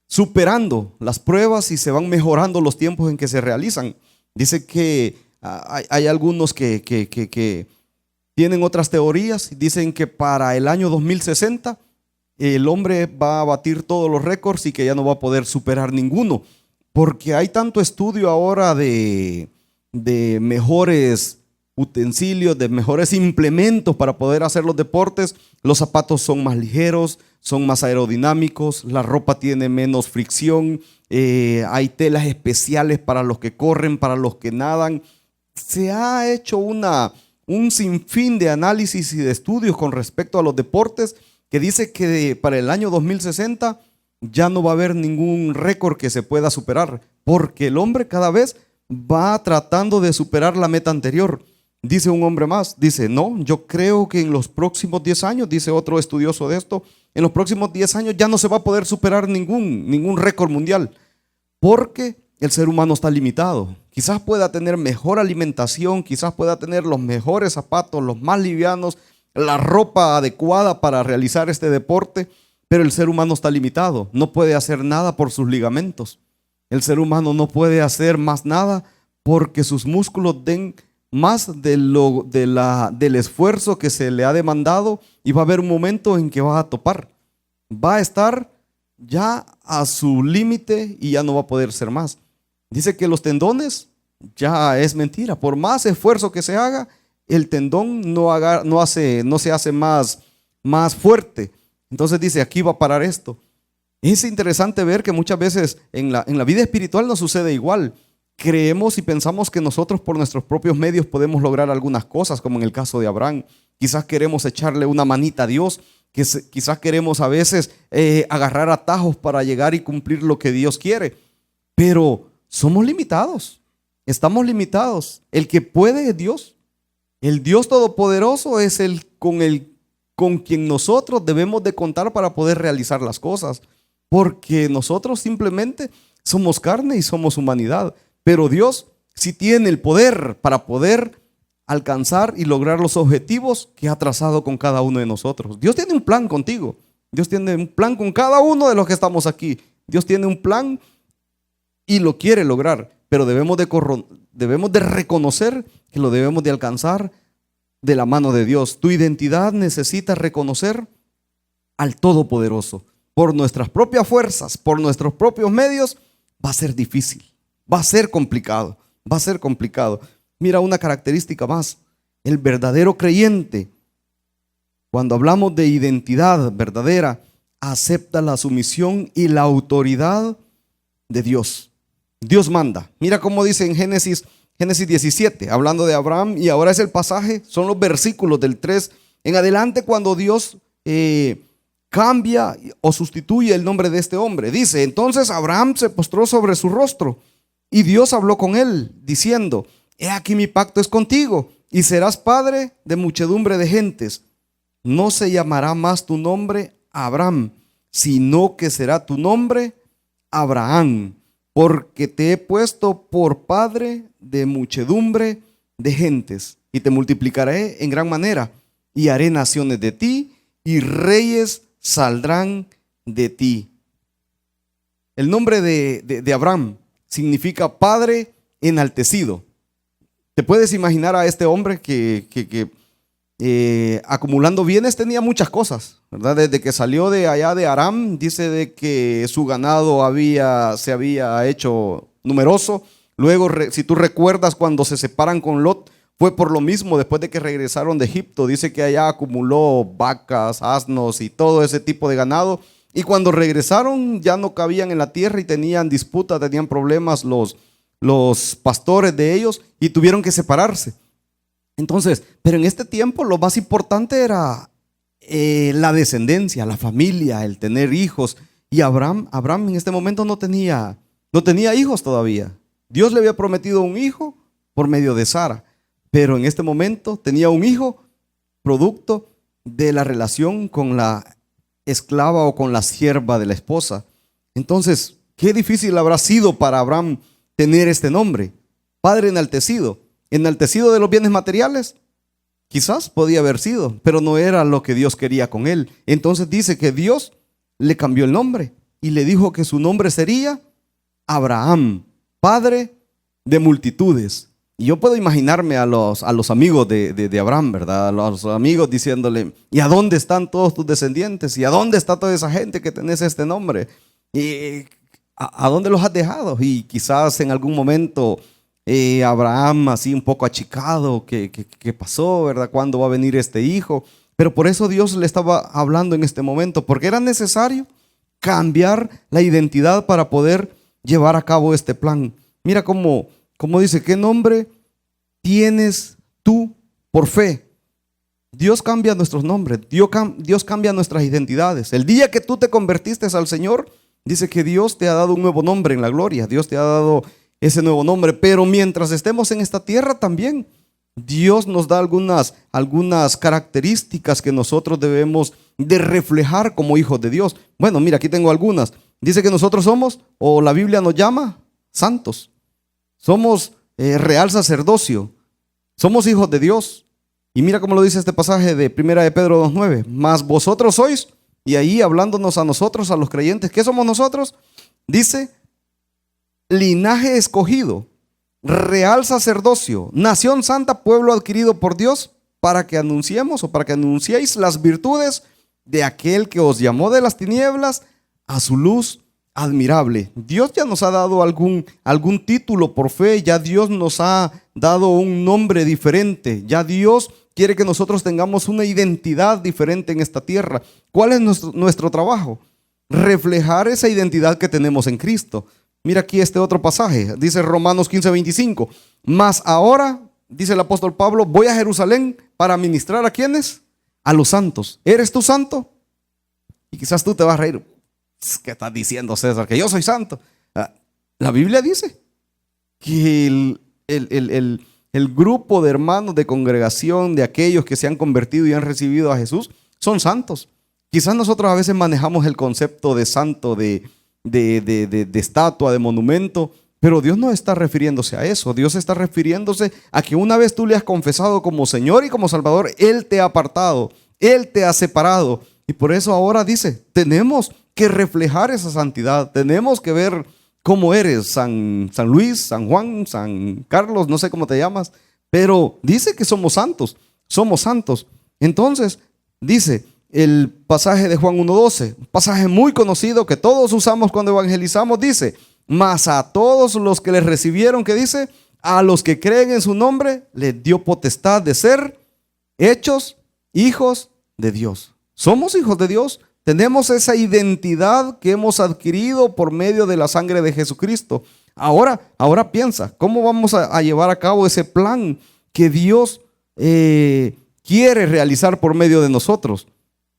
superando las pruebas y se van mejorando los tiempos en que se realizan. Dice que hay algunos que tienen otras teorías. Dicen que para el año 2060 el hombre va a batir todos los récords y que ya no va a poder superar ninguno, porque hay tanto estudio ahora de mejores utensilios, de mejores implementos para poder hacer los deportes. Los zapatos son más ligeros, son más aerodinámicos, la ropa tiene menos fricción, hay telas especiales para los que corren, para los que nadan. Se ha hecho un sinfín de análisis y de estudios con respecto a los deportes que dice que para el año 2060 ya no va a haber ningún récord que se pueda superar, porque el hombre cada vez va tratando de superar la meta anterior. Dice un hombre más, dice, no, yo creo que en los próximos 10 años, dice otro estudioso de esto, en los próximos 10 años ya no se va a poder superar ningún récord mundial, porque el ser humano está limitado. Quizás pueda tener mejor alimentación, quizás pueda tener los mejores zapatos, los más livianos, la ropa adecuada para realizar este deporte, pero el ser humano está limitado, no puede hacer nada por sus ligamentos. El ser humano no puede hacer más nada porque sus músculos den más del esfuerzo que se le ha demandado, y va a haber un momento en que va a topar, va a estar ya a su límite y ya no va a poder ser más. Dice que los tendones ya es mentira, por más esfuerzo que se haga, el tendón no se hace más fuerte. Entonces dice, aquí va a parar esto. Es interesante ver que muchas veces en la vida espiritual nos sucede igual. Creemos y pensamos que nosotros por nuestros propios medios podemos lograr algunas cosas, como en el caso de Abraham. Quizás queremos echarle una manita a Dios, quizás queremos a veces agarrar atajos para llegar y cumplir lo que Dios quiere. Pero somos limitados, estamos limitados. El que puede es Dios. El Dios Todopoderoso es el con quien nosotros debemos de contar para poder realizar las cosas, porque nosotros simplemente somos carne y somos humanidad, pero Dios sí tiene el poder para poder alcanzar y lograr los objetivos que ha trazado con cada uno de nosotros. Dios tiene un plan contigo, Dios tiene un plan con cada uno de los que estamos aquí. Dios tiene un plan y lo quiere lograr, pero debemos de reconocer que lo debemos de alcanzar de la mano de Dios. Tu identidad necesita reconocer al Todopoderoso. Por nuestras propias fuerzas, por nuestros propios medios, va a ser difícil, va a ser complicado, va a ser complicado. Mira una característica más, el verdadero creyente, cuando hablamos de identidad verdadera, acepta la sumisión y la autoridad de Dios. Dios manda. Mira cómo dice en Génesis 17, hablando de Abraham, y ahora es el pasaje, son los versículos del 3 en adelante cuando Dios cambia o sustituye el nombre de este hombre. Dice, entonces Abraham se postró sobre su rostro y Dios habló con él diciendo, he aquí mi pacto es contigo y serás padre de muchedumbre de gentes. No se llamará más tu nombre Abraham, sino que será tu nombre Abraham, porque te he puesto por padre de muchedumbre de gentes y te multiplicaré en gran manera y haré naciones de ti y reyes saldrán de ti. El nombre de Abraham significa padre enaltecido. ¿Te puedes imaginar a este hombre que acumulando bienes tenía muchas cosas, ¿verdad? Desde que salió de allá de Aram, dice de que su ganado se había hecho numeroso. Luego, si tú recuerdas cuando se separan con Lot, fue por lo mismo, después de que regresaron de Egipto, dice que allá acumuló vacas, asnos y todo ese tipo de ganado. Y cuando regresaron ya no cabían en la tierra y tenían disputas, tenían problemas los pastores de ellos y tuvieron que separarse. Entonces, pero en este tiempo lo más importante era la descendencia, la familia, el tener hijos. Y Abraham en este momento no tenía hijos todavía. Dios le había prometido un hijo por medio de Sara, pero en este momento tenía un hijo producto de la relación con la esclava o con la sierva de la esposa. Entonces, qué difícil habrá sido para Abraham tener este nombre, padre enaltecido. Enaltecido de los bienes materiales, quizás podía haber sido, pero no era lo que Dios quería con él. Entonces dice que Dios le cambió el nombre y le dijo que su nombre sería Abraham, padre de multitudes. Y yo puedo imaginarme a los amigos de Abraham, ¿verdad? A los amigos diciéndole, ¿y a dónde están todos tus descendientes? ¿Y a dónde está toda esa gente que tenés este nombre? ¿Y a dónde los has dejado? Y quizás en algún momento Abraham así un poco achicado, ¿qué pasó, verdad? ¿Cuándo va a venir este hijo? Pero por eso Dios le estaba hablando en este momento, porque era necesario cambiar la identidad para poder llevar a cabo este plan. Mira cómo dice, ¿qué nombre tienes tú por fe? Dios cambia nuestros nombres, Dios cambia nuestras identidades. El día que tú te convertiste al Señor, dice que Dios te ha dado un nuevo nombre en la gloria, Dios te ha dado ese nuevo nombre, pero mientras estemos en esta tierra también, Dios nos da algunas características que nosotros debemos de reflejar como hijos de Dios. Bueno, mira, aquí tengo algunas. Dice que nosotros somos, o la Biblia nos llama, santos. Somos real sacerdocio. Somos hijos de Dios. Y mira cómo lo dice este pasaje de 1 de Pedro 2:9. Mas vosotros sois, y ahí hablándonos a nosotros, a los creyentes, ¿qué somos nosotros? Dice, linaje escogido, real sacerdocio, nación santa, pueblo adquirido por Dios, para que anunciemos o para que anunciéis las virtudes de aquel que os llamó de las tinieblas a su luz admirable. Dios ya nos ha dado algún título por fe, ya Dios nos ha dado un nombre diferente, ya Dios quiere que nosotros tengamos una identidad diferente en esta tierra. ¿Cuál es nuestro trabajo? Reflejar esa identidad que tenemos en Cristo. Mira aquí este otro pasaje, dice Romanos 15:25. Mas ahora, dice el apóstol Pablo, voy a Jerusalén para ministrar ¿a quiénes? A los santos. ¿Eres tú santo? Y quizás tú te vas a reír. ¿Qué estás diciendo, César? Que yo soy santo. La Biblia dice que el grupo de hermanos de congregación, de aquellos que se han convertido y han recibido a Jesús, son santos. Quizás nosotros a veces manejamos el concepto de santo, de estatua, de monumento, pero Dios no está refiriéndose a eso. Dios está refiriéndose a que una vez tú le has confesado como Señor y como Salvador, Él te ha apartado, Él te ha separado. Y por eso ahora dice, tenemos que reflejar esa santidad, tenemos que ver cómo eres, San Luis, San Juan, San Carlos, no sé cómo te llamas, pero dice que somos santos, somos santos. Entonces, dice el pasaje de Juan 1:12, un pasaje muy conocido que todos usamos cuando evangelizamos, dice, mas a todos los que les recibieron, ¿qué dice? A los que creen en su nombre, les dio potestad de ser hechos hijos de Dios. Somos hijos de Dios, tenemos esa identidad que hemos adquirido por medio de la sangre de Jesucristo. Ahora piensa, ¿cómo vamos a llevar a cabo ese plan que Dios quiere realizar por medio de nosotros?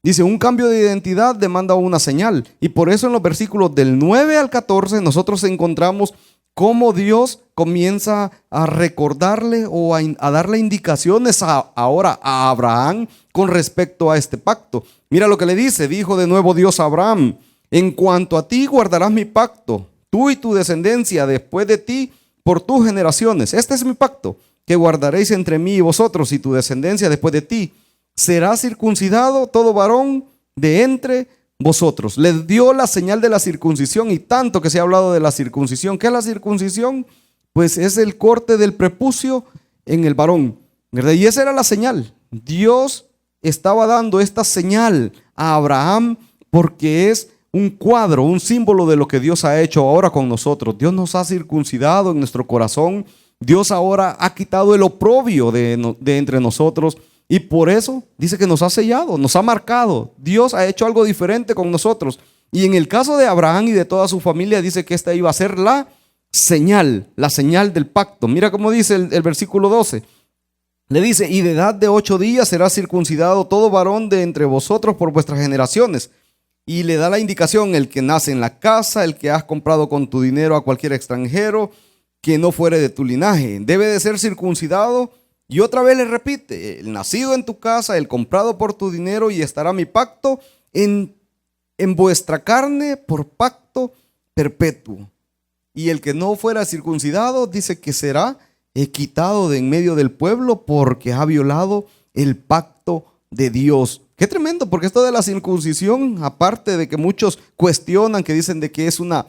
Dice, un cambio de identidad demanda una señal. Y por eso en los versículos del 9 al 14 nosotros encontramos cómo Dios comienza a recordarle o a darle indicaciones ahora a Abraham con respecto a este pacto. Mira lo que le dice, dijo de nuevo Dios a Abraham, en cuanto a ti guardarás mi pacto, tú y tu descendencia después de ti por tus generaciones. Este es mi pacto, que guardaréis entre mí y vosotros y tu descendencia después de ti. Será circuncidado todo varón de entre vosotros. Les dio la señal de la circuncisión, y tanto que se ha hablado de la circuncisión. ¿Qué es la circuncisión? Pues es el corte del prepucio en el varón, ¿verdad? Y esa era la señal. Dios estaba dando esta señal a Abraham porque es un cuadro, un símbolo de lo que Dios ha hecho ahora con nosotros. Dios nos ha circuncidado en nuestro corazón. Dios ahora ha quitado el oprobio de entre nosotros. Y por eso dice que nos ha sellado, nos ha marcado. Dios ha hecho algo diferente con nosotros. Y en el caso de Abraham y de toda su familia, dice que esta iba a ser la señal del pacto. Mira cómo dice el versículo 12. Le dice, y de edad de 8 días será circuncidado todo varón de entre vosotros por vuestras generaciones. Y le da la indicación, el que nace en la casa, el que has comprado con tu dinero a cualquier extranjero, que no fuere de tu linaje, debe de ser circuncidado. Y otra vez le repite, el nacido en tu casa, el comprado por tu dinero, y estará mi pacto en vuestra carne por pacto perpetuo. Y el que no fuera circuncidado, dice que será quitado de en medio del pueblo porque ha violado el pacto de Dios. Qué tremendo, porque esto de la circuncisión, aparte de que muchos cuestionan, que dicen de que es una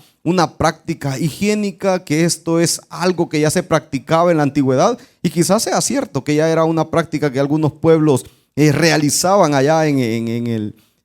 práctica higiénica, que esto es algo que ya se practicaba en la antigüedad, y quizás sea cierto que ya era una práctica que algunos pueblos realizaban allá en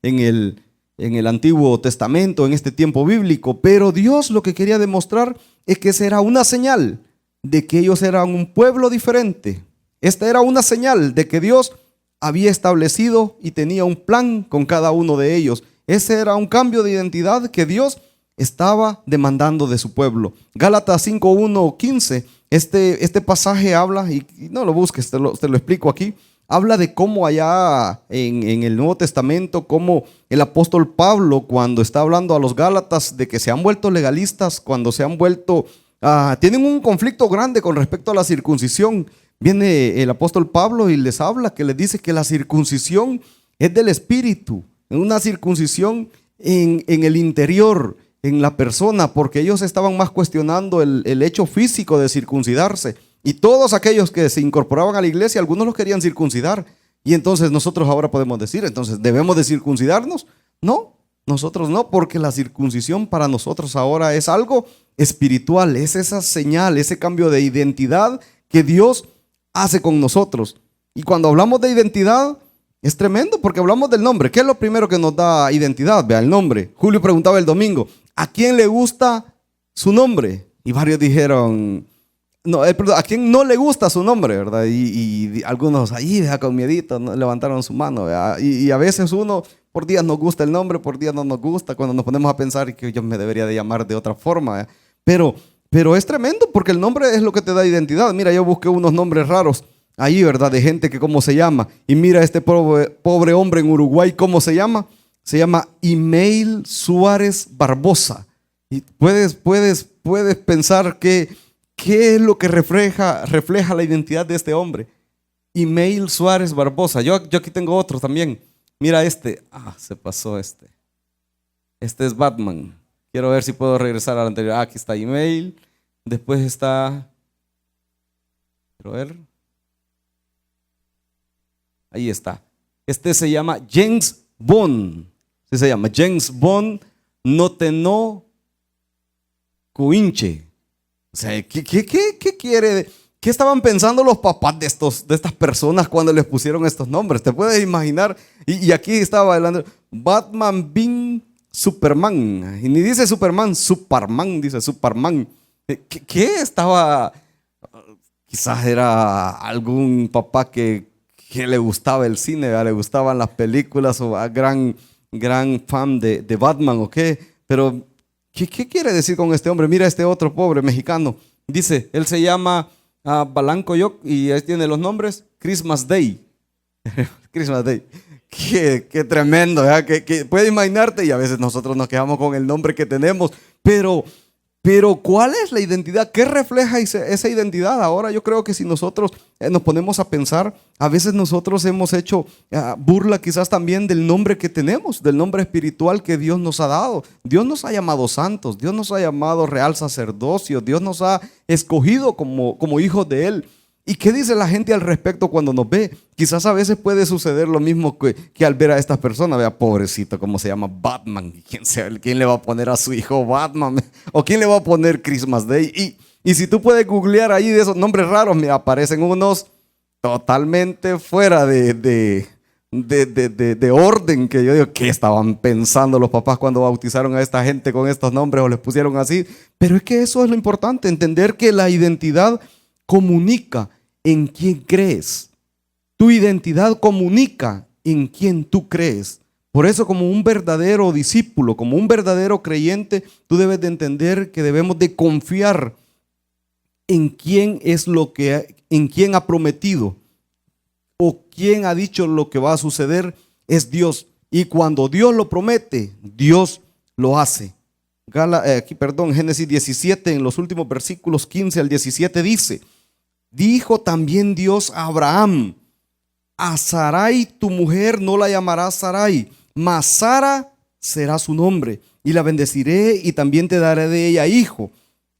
el Antiguo Testamento, en este tiempo bíblico, pero Dios lo que quería demostrar es que esa era una señal de que ellos eran un pueblo diferente. Esta era una señal de que Dios había establecido y tenía un plan con cada uno de ellos. Ese era un cambio de identidad que Dios estaba demandando de su pueblo. Gálatas 5:1-15, este pasaje habla, y no lo busques, te lo explico aquí, habla de cómo allá en el Nuevo Testamento, cómo el apóstol Pablo, cuando está hablando a los Gálatas de que se han vuelto legalistas, cuando se han vuelto, tienen un conflicto grande con respecto a la circuncisión. Viene el apóstol Pablo y les habla, que les dice que la circuncisión es del espíritu, una circuncisión en el interior, en la persona, porque ellos estaban más cuestionando el hecho físico de circuncidarse. Y todos aquellos que se incorporaban a la iglesia, algunos los querían circuncidar. Y entonces nosotros ahora podemos decir, entonces, ¿debemos de circuncidarnos? No, nosotros no, porque la circuncisión para nosotros ahora es algo espiritual, es esa señal, ese cambio de identidad que Dios hace con nosotros. Y cuando hablamos de identidad, es tremendo porque hablamos del nombre. ¿Qué es lo primero que nos da identidad? Vea, el nombre. Julio preguntaba el domingo, ¿a quién le gusta su nombre? Y varios dijeron, no, ¿a quién no le gusta su nombre, verdad? Y algunos ahí, deja con miedito, ¿no? Levantaron su mano, ¿verdad? Y a veces uno, por días nos gusta el nombre, por días no nos gusta, cuando nos ponemos a pensar que yo me debería de llamar de otra forma, ¿verdad? Pero es tremendo porque el nombre es lo que te da identidad. Mira, yo busqué unos nombres raros ahí, ¿verdad? De gente que cómo se llama. Y mira este pobre hombre en Uruguay, ¿cómo se llama? Se llama Email Suárez Barbosa. Y puedes pensar qué es lo que refleja la identidad de este hombre. Email Suárez Barbosa. Yo aquí tengo otro también. Mira este. Se pasó este. Este es Batman. Quiero ver si puedo regresar al anterior. Aquí está Email. Después está... Quiero ver. Ahí está. Este se llama James Bond, así se llama, James Bond Noteno Coinche. O sea, ¿qué quiere? ¿Qué estaban pensando los papás de estas personas cuando les pusieron estos nombres? ¿Te puedes imaginar? Y aquí estaba hablando Batman Bin Superman. Y ni dice Superman, Superman, dice Superman. ¿Qué estaba? Quizás era algún papá que le gustaba el cine, ¿verdad? Le gustaban las películas o gran fan de Batman o qué. Pero, ¿qué quiere decir con este hombre? Mira este otro pobre mexicano. Dice, él se llama Balanco Yoc y ahí tiene los nombres. Christmas Day. Christmas Day. Qué tremendo, ¿verdad? Que puedes imaginarte, y a veces nosotros nos quedamos con el nombre que tenemos, pero ¿cuál es la identidad? ¿Qué refleja esa identidad? Ahora yo creo que si nosotros nos ponemos a pensar, a veces nosotros hemos hecho burla quizás también del nombre que tenemos, del nombre espiritual que Dios nos ha dado. Dios nos ha llamado santos, Dios nos ha llamado real sacerdocio, Dios nos ha escogido como hijos de Él. ¿Y qué dice la gente al respecto cuando nos ve? Quizás a veces puede suceder lo mismo que al ver a estas personas. Vea, pobrecito, ¿cómo se llama? Batman. ¿Quién le va a poner a su hijo Batman? ¿O quién le va a poner Christmas Day? Y si tú puedes googlear ahí de esos nombres raros, me aparecen unos totalmente fuera de orden, que yo digo, ¿qué estaban pensando los papás cuando bautizaron a esta gente con estos nombres o les pusieron así? Pero es que eso es lo importante, entender que la identidad comunica en quién crees. Tu identidad comunica en quién tú crees. Por eso, como un verdadero discípulo, como un verdadero creyente, tú debes de entender que debemos de confiar en quién en quién ha prometido o quién ha dicho lo que va a suceder. Es Dios. Y cuando Dios lo promete, Dios lo hace. Génesis 17, en los últimos versículos 15 al 17 dice: dijo también Dios a Abraham: a Sarai tu mujer no la llamarás Sarai, mas Sara será su nombre, y la bendeciré y también te daré de ella hijo.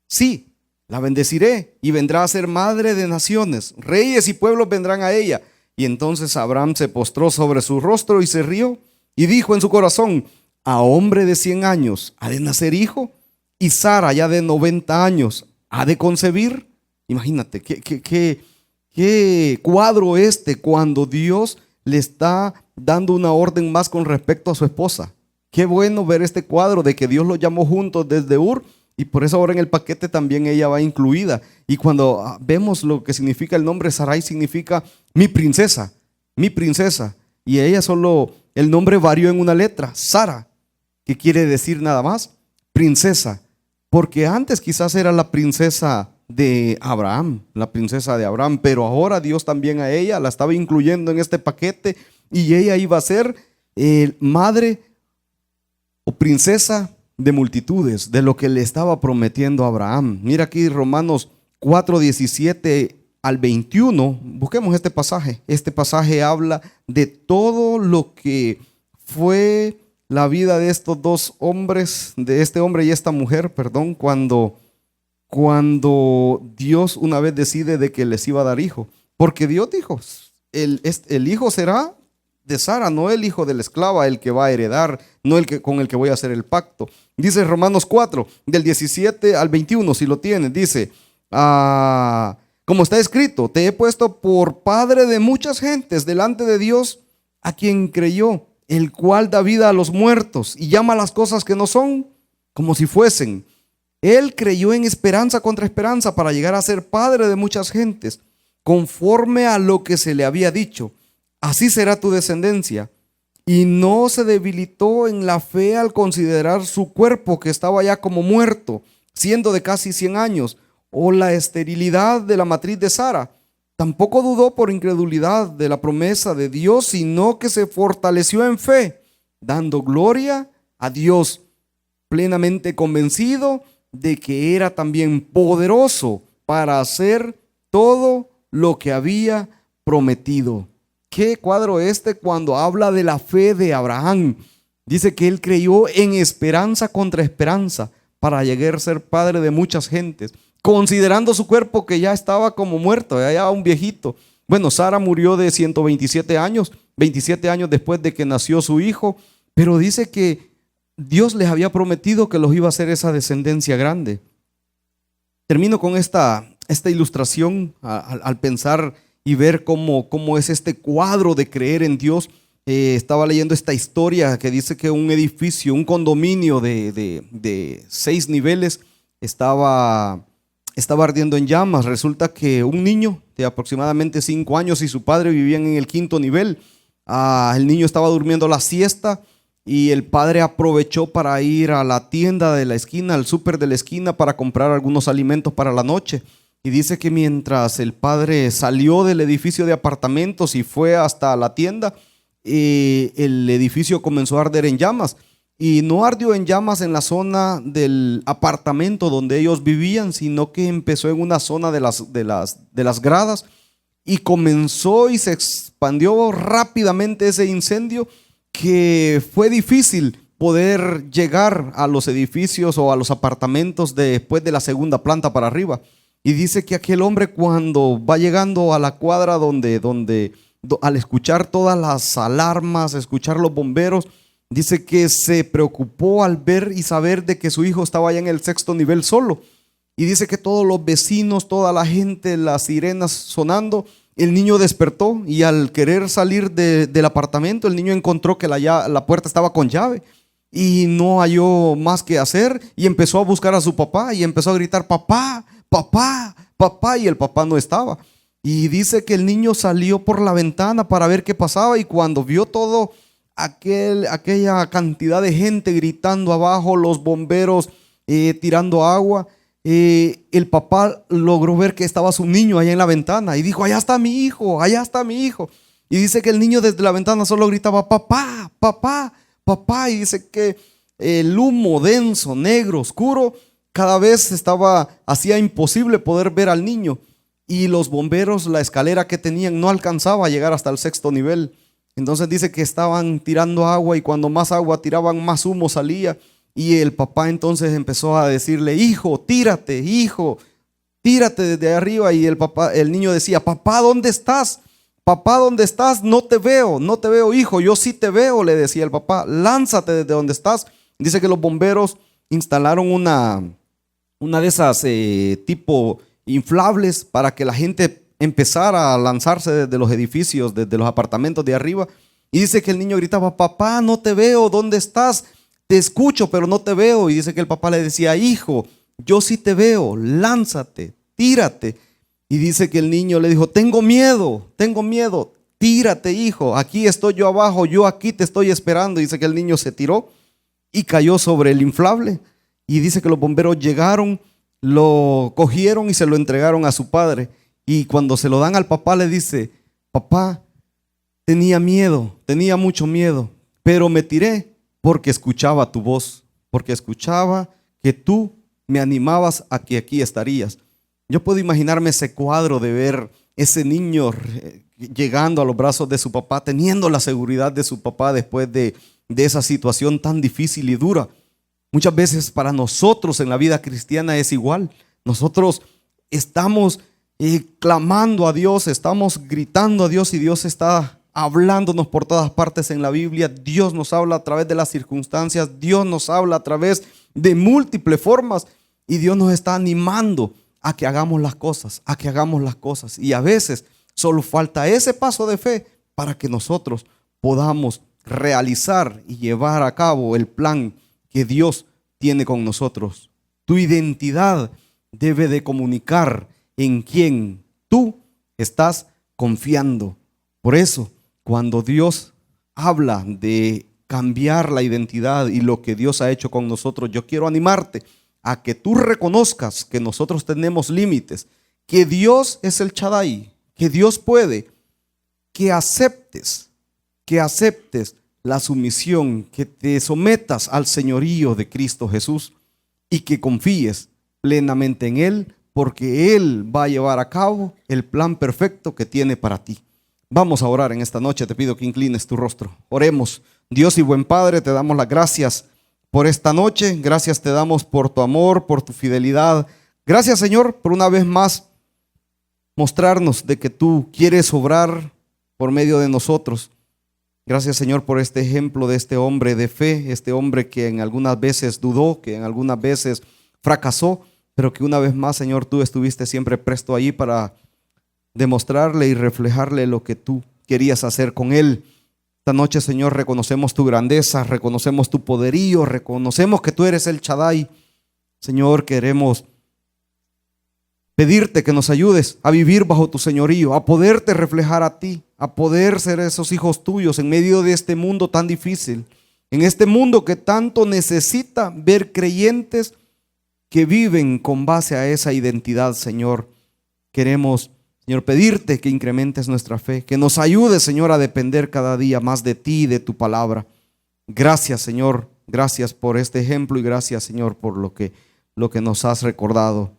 Sí, la bendeciré y vendrá a ser madre de naciones, reyes y pueblos vendrán a ella. Y entonces Abraham se postró sobre su rostro y se rió y dijo en su corazón: a hombre de 100 años ha de nacer hijo, y Sara ya de 90 años ha de concebir. Imagínate, qué cuadro cuando Dios le está dando una orden más con respecto a su esposa. Qué bueno ver este cuadro de que Dios los llamó juntos desde Ur, y por eso ahora en el paquete también ella va incluida. Y cuando vemos lo que significa el nombre Sarai, significa mi princesa, y ella solo, el nombre varió en una letra, Sara, que quiere decir nada más, princesa, porque antes quizás era la princesa de Abraham, pero ahora Dios también a ella la estaba incluyendo en este paquete, y ella iba a ser madre o princesa de multitudes, de lo que le estaba prometiendo a Abraham. Mira aquí Romanos 4:17 al 21, busquemos este pasaje. Este pasaje habla de todo lo que fue la vida de estos dos hombres, de este hombre y esta mujer, cuando Dios una vez decide de que les iba a dar hijo. Porque Dios dijo, el hijo será de Sara, no el hijo de la esclava, el que va a heredar, no con el que voy a hacer el pacto. Dice Romanos 4, del 17 al 21, si lo tienen, dice, como está escrito, te he puesto por padre de muchas gentes delante de Dios, a quien creyó, el cual da vida a los muertos y llama las cosas que no son como si fuesen. Él creyó en esperanza contra esperanza para llegar a ser padre de muchas gentes, conforme a lo que se le había dicho: así será tu descendencia. Y no se debilitó en la fe al considerar su cuerpo, que estaba ya como muerto, siendo de casi 100 años, o la esterilidad de la matriz de Sara. Tampoco dudó por incredulidad de la promesa de Dios, sino que se fortaleció en fe, dando gloria a Dios, plenamente convencido de que era también poderoso para hacer todo lo que había prometido. ¿Qué cuadro cuando habla de la fe de Abraham? Dice que él creyó en esperanza contra esperanza para llegar a ser padre de muchas gentes, considerando su cuerpo que ya estaba como muerto, ya un viejito. Bueno, Sara murió de 127 años 27 años después de que nació su hijo, pero dice que Dios les había prometido que los iba a hacer esa descendencia grande. Termino con esta ilustración al pensar y ver cómo es este cuadro de creer en Dios. Estaba leyendo esta historia que dice que un edificio, un condominio de 6 niveles estaba ardiendo en llamas. Resulta que un niño de aproximadamente 5 años y su padre vivían en el 5.º nivel. El niño estaba durmiendo la siesta y el padre aprovechó para ir a la tienda de la esquina, al súper de la esquina, para comprar algunos alimentos para la noche. Y dice que mientras el padre salió del edificio de apartamentos y fue hasta la tienda, el edificio comenzó a arder en llamas. Y no ardió en llamas en la zona del apartamento donde ellos vivían, sino que empezó en una zona de las gradas y comenzó y se expandió rápidamente ese incendio, que fue difícil poder llegar a los edificios o a los apartamentos después de la segunda planta para arriba. Y dice que aquel hombre, cuando va llegando a la cuadra al escuchar todas las alarmas, escuchar los bomberos, dice que se preocupó al ver y saber de que su hijo estaba allá en el 6.º nivel solo. Y dice que todos los vecinos, toda la gente, las sirenas sonando, el niño despertó y al querer salir del apartamento, el niño encontró que la puerta estaba con llave y no halló más que hacer y empezó a buscar a su papá y empezó a gritar: papá, papá, papá, y el papá no estaba. Y dice que el niño salió por la ventana para ver qué pasaba, y cuando vio todo aquella cantidad de gente gritando abajo, los bomberos tirando agua, el papá logró ver que estaba su niño allá en la ventana y dijo: allá está mi hijo, allá está mi hijo. Y dice que el niño desde la ventana solo gritaba: papá, papá, papá. Y dice que el humo denso, negro, oscuro, cada vez hacía imposible poder ver al niño. Y los bomberos, la escalera que tenían no alcanzaba a llegar hasta el 6.º nivel. Entonces dice que estaban tirando agua, y cuando más agua tiraban, más humo salía. Y el papá entonces empezó a decirle: hijo, tírate desde arriba. Y el niño decía: papá, ¿dónde estás? Papá, ¿dónde estás? No te veo, hijo. Yo sí te veo, le decía el papá. Lánzate desde donde estás. Dice que los bomberos instalaron una de esas tipo inflables para que la gente empezara a lanzarse desde los edificios, desde los apartamentos de arriba. Y dice que el niño gritaba: papá, no te veo, ¿dónde estás? Te escucho, pero no te veo. Y dice que el papá le decía: hijo, yo sí te veo, lánzate, tírate. Y dice que el niño le dijo: tengo miedo, tírate, hijo, aquí estoy yo abajo, yo aquí te estoy esperando. Y dice que el niño se tiró y cayó sobre el inflable. Y dice que los bomberos llegaron, lo cogieron y se lo entregaron a su padre. Y cuando se lo dan al papá, le dice: papá, tenía miedo, tenía mucho miedo, pero me tiré porque escuchaba tu voz, porque escuchaba que tú me animabas a que aquí estarías. Yo puedo imaginarme ese cuadro de ver ese niño llegando a los brazos de su papá, teniendo la seguridad de su papá después de esa situación tan difícil y dura. Muchas veces para nosotros en la vida cristiana es igual. Nosotros estamos clamando a Dios, estamos gritando a Dios, y Dios está hablándonos por todas partes en la Biblia. Dios nos habla a través de las circunstancias, Dios nos habla a través de múltiples formas, y Dios nos está animando a que hagamos las cosas, y a veces solo falta ese paso de fe para que nosotros podamos realizar y llevar a cabo el plan que Dios tiene con nosotros. Tu identidad debe de comunicar en quién tú estás confiando. Por eso, cuando Dios habla de cambiar la identidad y lo que Dios ha hecho con nosotros, yo quiero animarte a que tú reconozcas que nosotros tenemos límites, que Dios es el Shaddai, que Dios puede, que aceptes la sumisión, que te sometas al señorío de Cristo Jesús y que confíes plenamente en Él, porque Él va a llevar a cabo el plan perfecto que tiene para ti. Vamos a orar en esta noche. Te pido que inclines tu rostro. Oremos. Dios y buen Padre, te damos las gracias por esta noche. Gracias te damos por tu amor, por tu fidelidad. Gracias, Señor, por una vez más mostrarnos de que tú quieres obrar por medio de nosotros. Gracias, Señor, por este ejemplo de este hombre de fe, este hombre que en algunas veces dudó, que en algunas veces fracasó, pero que una vez más, Señor, tú estuviste siempre presto allí para demostrarle y reflejarle lo que tú querías hacer con él. Esta noche, Señor, reconocemos tu grandeza, reconocemos tu poderío, reconocemos que tú eres el Shaddai. Señor, queremos pedirte que nos ayudes a vivir bajo tu señorío, a poderte reflejar a ti, a poder ser esos hijos tuyos en medio de este mundo tan difícil, en este mundo que tanto necesita ver creyentes que viven con base a esa identidad, Señor. Queremos, Señor, pedirte que incrementes nuestra fe, que nos ayudes, Señor, a depender cada día más de ti y de tu palabra. Gracias, Señor, gracias por este ejemplo y gracias, Señor, por lo que nos has recordado.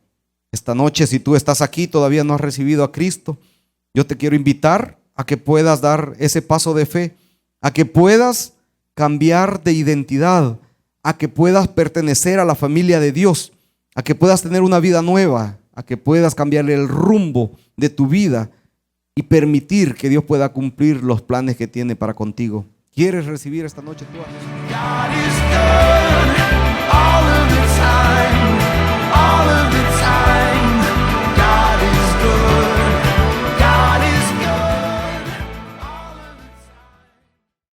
Esta noche, si tú estás aquí, todavía no has recibido a Cristo, yo te quiero invitar a que puedas dar ese paso de fe, a que puedas cambiar de identidad, a que puedas pertenecer a la familia de Dios, a que puedas tener una vida nueva, a que puedas cambiarle el rumbo de tu vida y permitir que Dios pueda cumplir los planes que tiene para contigo. ¿Quieres recibir esta noche tú a Jesús?